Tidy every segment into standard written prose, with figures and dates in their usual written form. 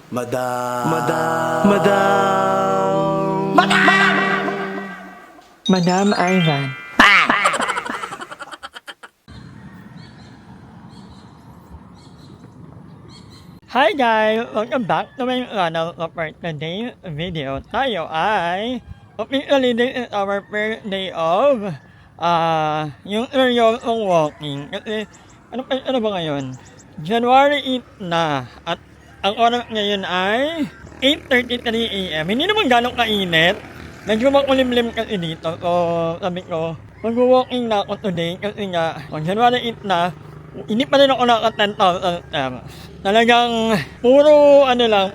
Madam. Madam Ivan. Hi guys! Welcome back to my channel. For today's video, tayo ay officially this is our first day of yung seryosong walking. Kasi ano ba ngayon? January 8 na at ang oras ngayon ay 8:33 AM. Hindi naman ganong kainit. Medyo makulimlim kasi dito. So sabi ko, mag-walking na ako today kasi nga January 8 na, hindi pa rin ako naka 10,000 steps. Talagang puro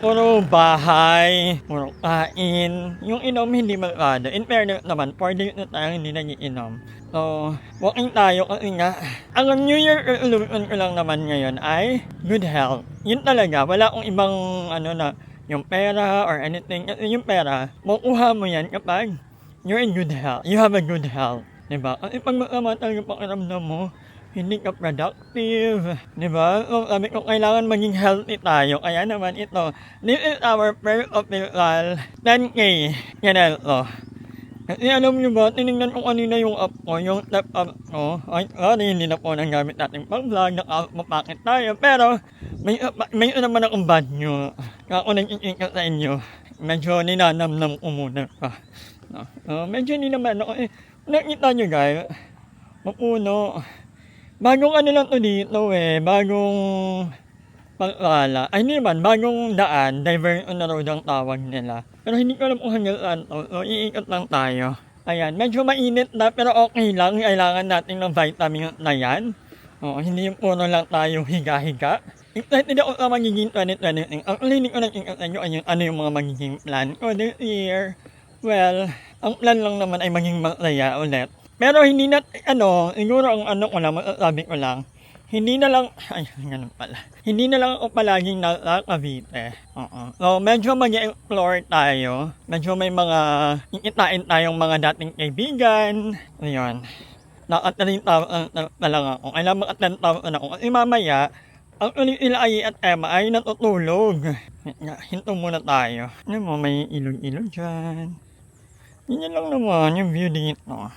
puro bahay, puro kain. Yung inom hindi magkada. In fairness naman, 4 days na tayo hindi nagiinom. So, walking tayo kasi nga, ang New Year resolution ko lang naman ngayon ay good health. Yun talaga, wala akong ibang na yung pera or anything. Kasi yung pera, makuha mo yan kapag you're in good health. You have a good health. Diba? Kasi pag magkamatay yung pakiramdam mo, hindi ka productive, di ba? So, sabi ko, kailangan maging healthy tayo. Kaya naman ito, this is our first official 10K ganito. Kasi alam nyo ba, tinignan ko kanina yung app ko, yung step app ko. Ay, sorry, hindi na po nang gamit natin pang-vlog, nakapapakit tayo. Pero, may naman akong bad nyo. Kaya ako nag-iingat sa inyo. Medyo ninanamnam ko muna pa. No? Medyo hindi naman ako. Nakita nyo guys, mapuno. Bagong lang to dito bagong pagkala. Ay hindi naman, bagong daan, diversion na road ang tawag nila. Pero hindi ko alam kung hanggang saan to, so iikot lang tayo. Ayan, medyo mainit na pero okay lang, kailangan natin ng vitamin na yan. Hindi yung puro lang tayo higa-higa. Excited ako sa magiging 2020. Actually, hindi ko nakikita sa inyo ano yung mga magiging plan ko this year. Well, ang plan lang naman ay maging masaya ulit. Pero hindi na, siguro ang ko lang, masasabi ko lang, hindi na lang ako palaging nasa Cavite. So, medyo mag-explore tayo. Medyo may mga, ikitain tayong mga dating kaibigan. Ayun. Naka-10,000 na lang ako. Kailangan maka-10,000 ako. Kasi mamaya, ang ila at Emma ay natutulog. Hinto muna tayo. Ano mo, may ilog-ilog dyan. Yan lang naman yung view dito.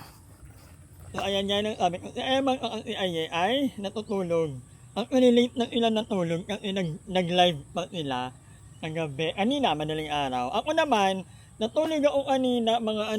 So ayan yan ang sabi ko, si Emma at si Aye ay natutulog. Ang late na sila natulog kasi nag-live pa sila ng gabi. Kanina, madaling araw. Ako naman, natulog ako kanina mga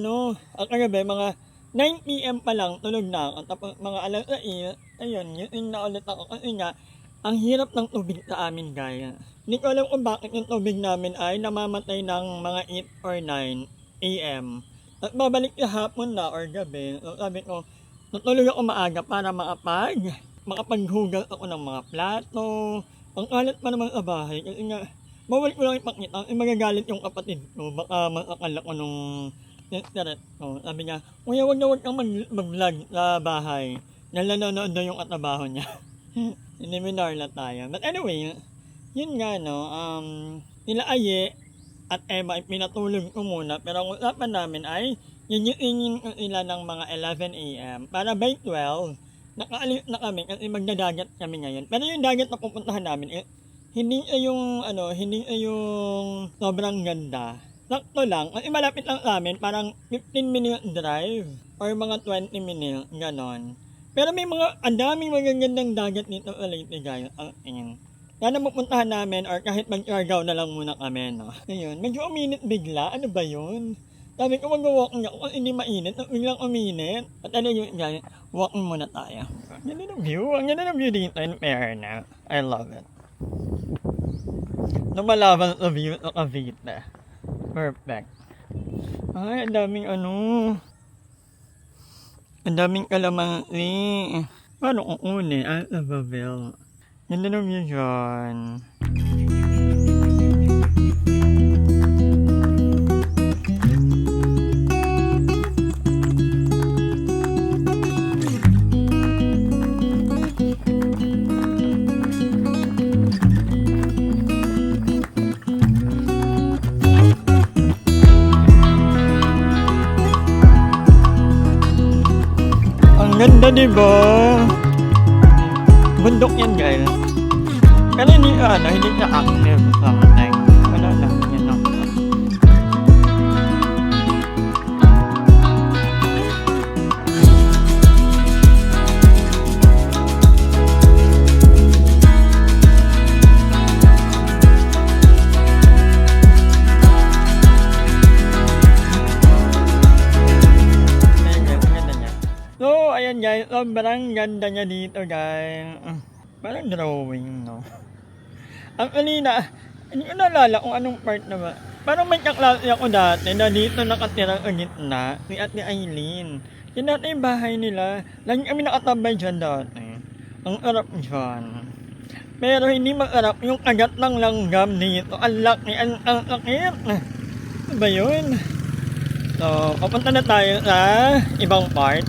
kagabi, mga 9 PM pa lang, tulog na ako. Tapos mga alas 6, ayun, yun na ulit ako. Kasi nga, ang hirap ng tubig sa amin guys. Hindi ko alam kung bakit yung tubig namin ay namamatay ng mga 8 or 9 AM. At babalik sa hapon na or gabi. So sabi ko, natulog ako maaga para makapaghugas ako ng mga plato. Ang alat pa naman sa bahay. Kasi nga, bawal ko lang ipakita. Magagalit yung kapatid ko. Baka masakal ako nung internet ko. Sabi niya, kuya, wag kang mag-vlog sa bahay. Nanonood na yung katabaho niya. Hindi minarla tayo. But anyway, yun nga nila Aye at Emma ay pinatulog ko muna. Pero ang usapan namin ay yun sila ng mga 11 AM para by 12 nakaalis na kami kasi magdadagat kami ngayon. Pero yung dagat na pupuntahan namin hindi yung sobrang ganda. Sakto lang kasi malapit lang sa amin, parang 15 minute drive or mga 20 minutes ganon. Pero may ang daming magagandang dagat dito sa Leyte guys. Sana mapuntahan namin or kahit mag-Siargao na lang muna kami, no? Ngayon, medyo uminit bigla. Ano ba yun? Sabi ko mag-walking ako kasi hindi mainit. Biglang uminit. At yun, walking muna tayo. Ang ganda ng view. Ang ganda ng view dito in fairness. I love it. Lumalaban sa view sa Cavite. Perfect. Ay, ang daming ang daming kalamansi. Paano kung uni? Sa Babel. Ganda ng view dyan. Ganda diba? Bundok yan guys. Pero hindi siya active sa akin. guys, sobrang ganda niya dito guys. Parang drawing, no? Actually hindi ko naalala kung anong part na ba. Parang may kaklase ako dati na dito nakatira sa gitna, si Ate Aileen. Yun dati yung bahay nila. Lagi kami nakatabay dyan dati. Ang arap dyan. Pero hindi masarap yung kagat ng langgam dito. Ang laki, ang sakit. Ano ba yun? So, papunta na tayo sa ibang part.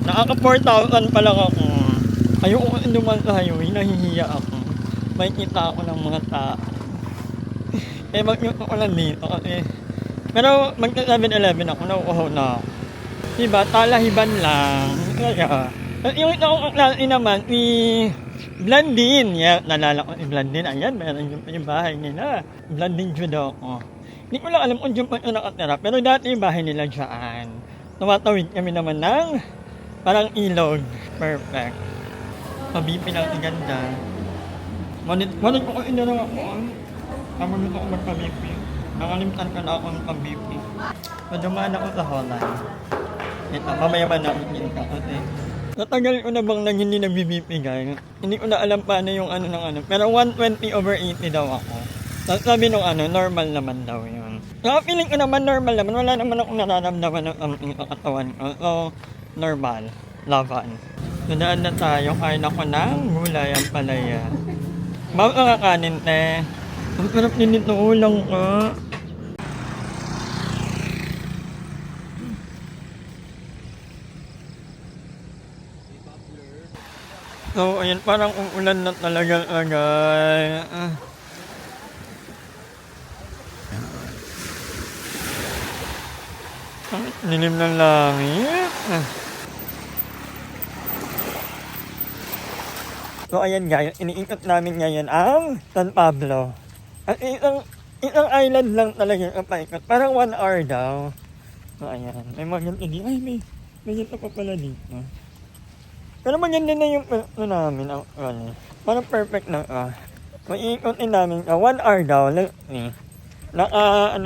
Nakaka 4,000 pa lang ako. Ayoko kasi dumaan sa highway, nahihiya ako. May kita ako ng mga tao. Mag-mute ako lang dito kasi. Pero magka-7-Eleven ako, nauuhaw na ako. Diba, talahiban lang. Kaya, yung ito akong kaklase naman, si Blandine. Yeah, nalala ko si Blandine. Ayan, meron yung bahay nila. Blandine judo ako. Hindi ko lang alam kung dyan pa ito nakatira. Pero dati yung bahay nila dyan. Tumatawid kami naman ng parang ilog. Perfect. Pabipi lang ang ganda. Manit ko ina lang ako. Habang ito ko magpabipi. Nakalimutan ka na ako ng pabipi. So, dumaan ako sa Holland. Ito, mamaya ba namin ka kasi. Natagal ko na bang nang hindi nagbibibigay. Hindi ko na alam paano yung ano ng ano. Pero 120/80 daw ako. Tapos sabi nung normal naman daw yun. Kaya feeling ko naman normal naman. Wala naman akong nararamdaman ng something sa katawan ko. So, normal. Laban. Nadaan na tayo. Kain ako ng gulay ang palaya. Bago ka kakanin, te. Ang sarap din nito ulang ko. So, ayan, parang uulan na talaga agad. Ang lilim ng langit. So, ayan guys, iniikot namin ngayon ang San Pablo. At isang island lang talaga yung kapaikot. Parang 1 hour daw. So, ayan, may maganda dito. Ay, may ganito pa pala dito. Pero maganda na yung namin actually. Parang perfect na maiikotin namin 1 hour daw. Naka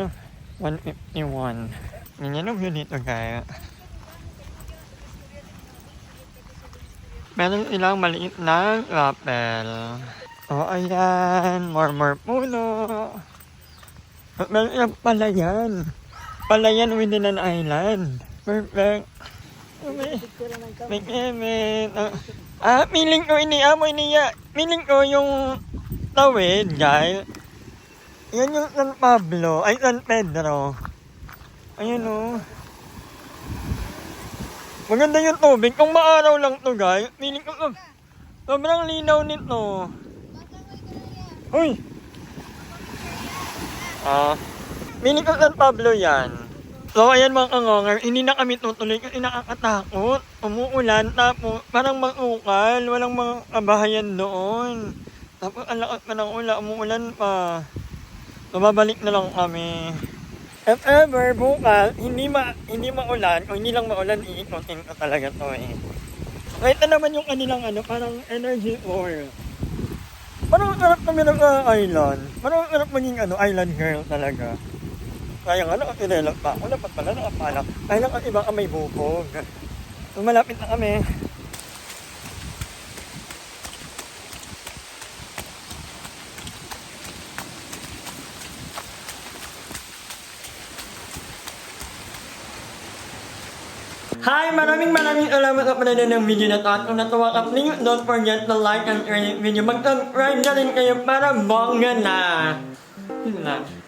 151. Ganyan ang view dito kaya. Meron ilang maliit na rappel. O ayan, more puno. At meron ilang palayan. Palayan within an island. Perfect. May kemet. Feeling ko feeling ko yung tawid, guys. Yan yung San Pablo. Ay, San Pedro. Ayun o. Maganda yung tubig. Kung maaraw lang to, guys. Feeling ko, sobrang linaw nito. Uy! Feeling ko San Pablo yan. So, ayan mga kangonger, hindi na kami tutuloy kasi nakakatakot. Umuulan, tapos parang mag-ukal, walang mga kabahayan doon. Tapos ang lakas pa ng umuulan pa. So, babalik na lang kami. If ever, bukas, hindi maulan, o hindi lang maulan, iikotin ko talaga to eh. So, ito naman yung kanilang parang energy ore. Parang sarap kami ng island. Parang sarap maging island girl talaga. Kaya nga, nakatirelang pa ako. Dapat pala nakapalak. Kaya lang ang iba ka may bubog. So, malapit na kami. Hi! Maraming salamat sa panonood ng video na to. At kung natuwa ka, please don't forget to like and share this video. Mag-subscribe na rin kayo para bongga na. Yun na.